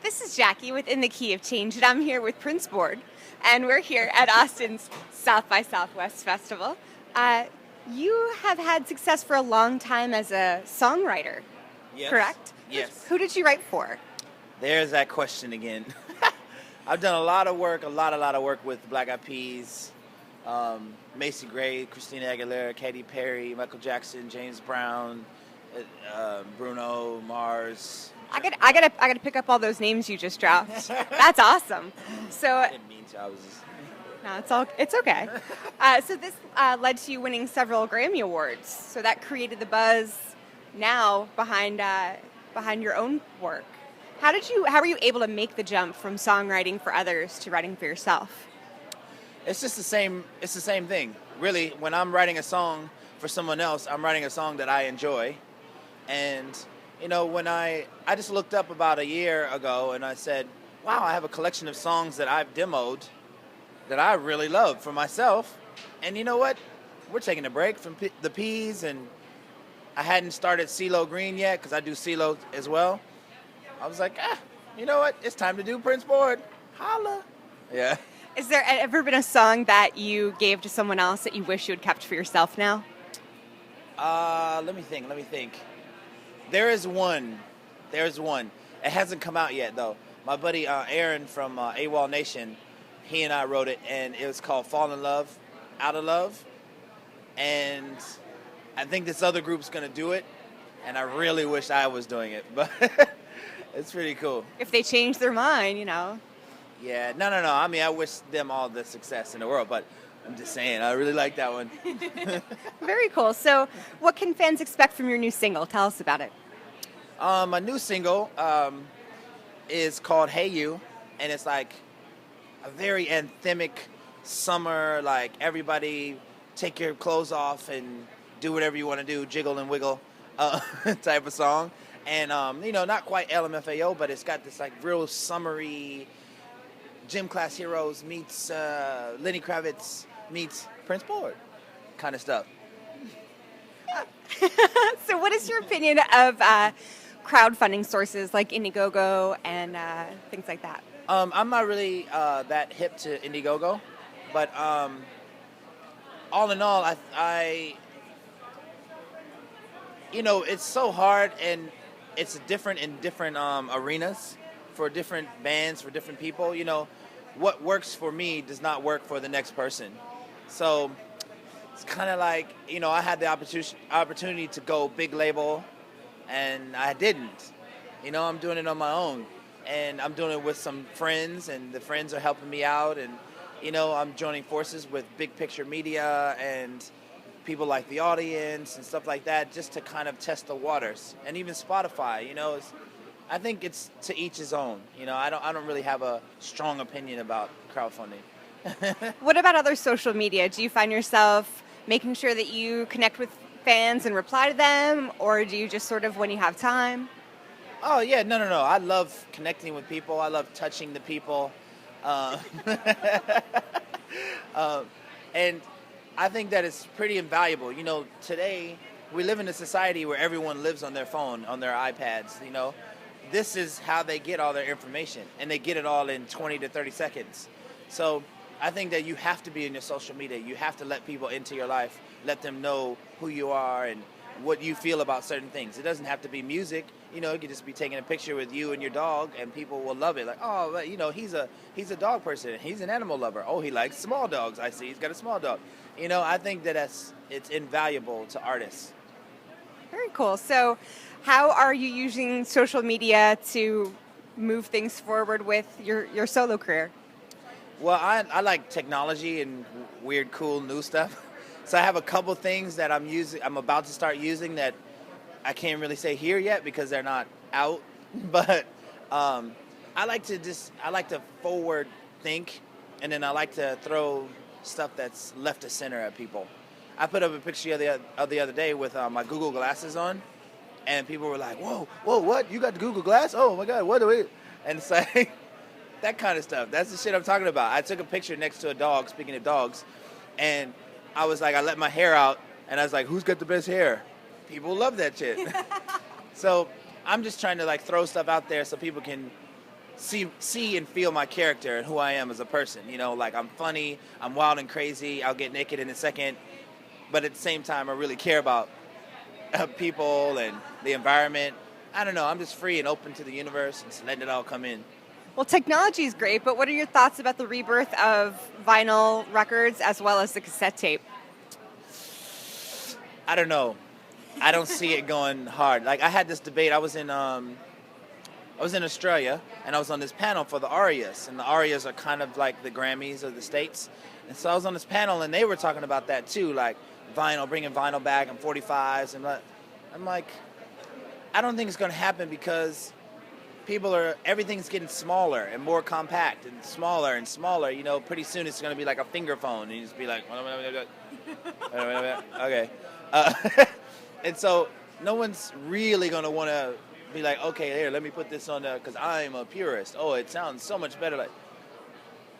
This is Jackie with In the Key of Change, and I'm here with Printz Board, and we're here at Austin's South by Southwest Festival. You have had success for a long time as a songwriter, Yes. correct? Yes. Who did you write for? There's that question again. I've done a lot of work with Black Eyed Peas, Macy Gray, Christina Aguilera, Katy Perry, Michael Jackson, James Brown, Bruno Mars. I gotta pick up all those names you just dropped. That's awesome. So I didn't mean to. I was just... no, it's okay. So this led to you winning several Grammy Awards. So that created the buzz now behind your own work. How were you able to make the jump from songwriting for others to writing for yourself? It's just the same. It's the same thing, really. When I'm writing a song for someone else, I'm writing a song that I enjoy. And when I just looked up about a year ago and I said, wow, I have a collection of songs that I've demoed that I really love for myself. And you know what? We're taking a break from the Peas, and I hadn't started CeeLo Green yet because I do CeeLo as well. I was like, you know what? It's time to do Printz Board. Holla. Yeah. Is there ever been a song that you gave to someone else that you wish you had kept for yourself now? Let me think. There's one. It hasn't come out yet, though. My buddy Aaron from AWOL Nation, he and I wrote it, and it was called Fall in Love, Out of Love. And I think this other group's going to do it, and I really wish I was doing it, but it's pretty cool. If they change their mind, Yeah, no. I mean, I wish them all the success in the world, but I'm just saying, I really like that one. Very cool. So what can fans expect from your new single? Tell us about it. My new single is called Hey You, and it's like a very anthemic summer, like everybody take your clothes off and do whatever you want to do, jiggle and wiggle type of song. And, not quite LMFAO, but it's got this like real summery Gym Class Heroes meets Lenny Kravitz meets Printz Board kind of stuff. So what is your opinion of crowdfunding sources like Indiegogo and things like that? I'm not really that hip to Indiegogo, but all in all, I it's so hard, and it's different in different arenas for different bands, for different people. What works for me does not work for the next person. So it's kind of like, I had the opportunity to go big label, and I didn't. I'm doing it on my own, and I'm doing it with some friends, and the friends are helping me out, and, I'm joining forces with Big Picture Media and people like The Audience and stuff like that, just to kind of test the waters. And even Spotify, I think it's to each his own. I don't really have a strong opinion about crowdfunding. What about other social media? Do you find yourself making sure that you connect with fans and reply to them, or do you just sort of when you have time? Oh, yeah, no. I love connecting with people. I love touching the people. And I think that it's pretty invaluable. Today we live in a society where everyone lives on their phone, on their iPads, This is how they get all their information, and they get it all in 20 to 30 seconds. So I think that you have to be in your social media. You have to let people into your life, let them know who you are and what you feel about certain things. It doesn't have to be music. It could just be taking a picture with you and your dog, and people will love it. Like, oh, he's a dog person. He's an animal lover. Oh, he likes small dogs. I see. He's got a small dog. I think that it's invaluable to artists. Very cool. So how are you using social media to move things forward with your solo career? Well, I like technology and weird, cool, new stuff. So I have a couple things that I'm about to start using that I can't really say here yet because they're not out. But I like to forward think, and then I like to throw stuff that's left to center at people. I put up a picture of the other day with my Google glasses on, and people were like, whoa, what? You got the Google Glass? Oh, my God, what do we? And it's like, that kind of stuff. That's the shit I'm talking about. I took a picture next to a dog, speaking of dogs, and I was like, I let my hair out, and I was like, who's got the best hair? People love that shit. So I'm just trying to, throw stuff out there so people can see and feel my character and who I am as a person. You know, like I'm funny, I'm wild and crazy. I'll get naked in a second, but at the same time, I really care about people and the environment. I don't know. I'm just free and open to the universe and just letting it all come in. Well, technology is great, but what are your thoughts about the rebirth of vinyl records as well as the cassette tape? I don't know. I don't see it going hard. Like I had this debate. I was in Australia, and I was on this panel for the ARIAs, and the ARIAs are kind of like the Grammys of the States. And so I was on this panel, and they were talking about that too, like vinyl, bringing vinyl back and 45s. And I'm like, I don't think it's going to happen because everything's getting smaller and more compact and smaller and smaller. You know, pretty soon it's going to be like a finger phone, and you just be like, okay. And so no one's really going to want to be like, okay, here, let me put this on there because I'm a purist. Oh, it sounds so much better. Like,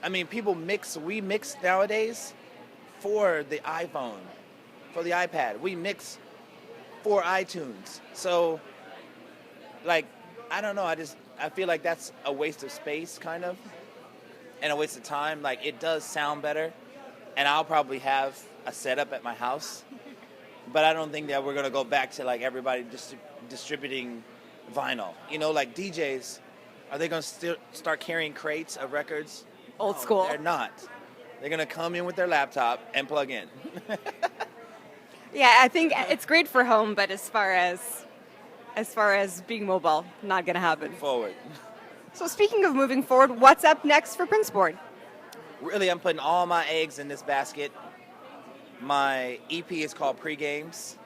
I mean, we mix nowadays for the iPhone, for the iPad. We mix for iTunes. So, like, I don't know. I feel like that's a waste of space, kind of, and a waste of time. Like, it does sound better, and I'll probably have a setup at my house, but I don't think that we're gonna go back to like everybody distributing vinyl. You know, like DJs, are they gonna still start carrying crates of records? Old school. They're not. They're gonna come in with their laptop and plug in. Yeah, I think it's great for home, but as far as being mobile, not going to happen. Forward. So speaking of moving forward, what's up next for Printz Board? Really, I'm putting all my eggs in this basket. My EP is called Pre-Games.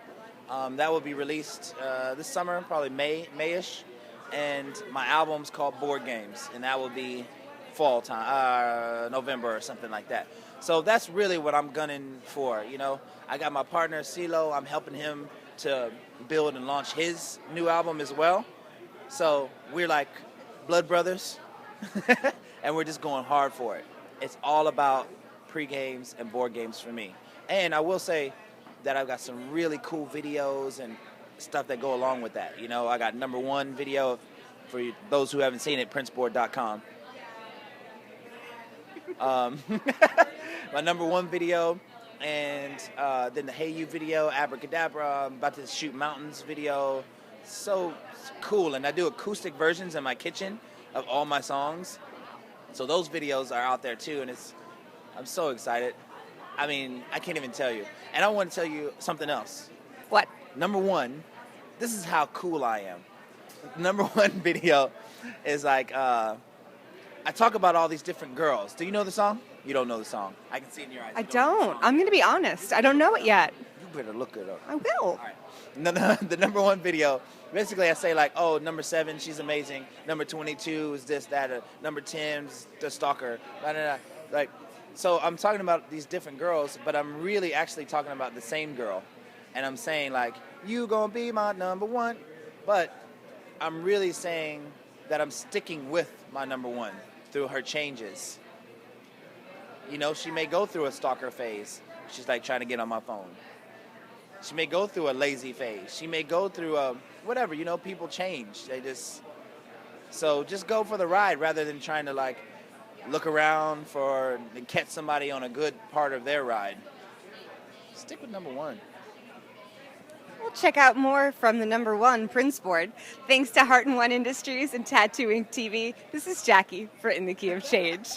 That will be released this summer, probably May-ish. And my album's called Board Games, and that will be fall time, November or something like that. So that's really what I'm gunning for, you know. I got my partner, CeeLo. I'm helping him to build and launch his new album as well. So we're like blood brothers, and we're just going hard for it. It's all about pre-games and board games for me. And I will say that I've got some really cool videos and stuff that go along with that. You know, I got #1 video for those who haven't seen it, printzboard.com. My #1 video, and then the Hey You video, Abracadabra. I'm about to shoot Mountains video. So cool, and I do acoustic versions in my kitchen of all my songs. So those videos are out there too, and I'm so excited. I mean, I can't even tell you. And I want to tell you something else. What? #1, this is how cool I am. #1 video is like, I talk about all these different girls. Do you know the song? You don't know the song. I can see it in your eyes. I don't. I'm going to be honest. I don't know it yet. You better look it up. I will. All right. The #1 video, basically I say like, oh, #7, she's amazing. #22 is this, that. #10 is the stalker. Blah, blah, blah. Like, so I'm talking about these different girls, but I'm really actually talking about the same girl. And I'm saying like, you gonna be my #1. But I'm really saying that I'm sticking with my #1 through her changes. You know, she may go through a stalker phase. She's like trying to get on my phone. She may go through a lazy phase. She may go through a whatever, you know, people change. So just go for the ride rather than trying to like look around and catch somebody on a good part of their ride. Stick with #1. We'll check out more from the #1 Printz Board. Thanks to Heart and One Industries and Tattoo Ink TV. This is Jackie for In the Key of Change.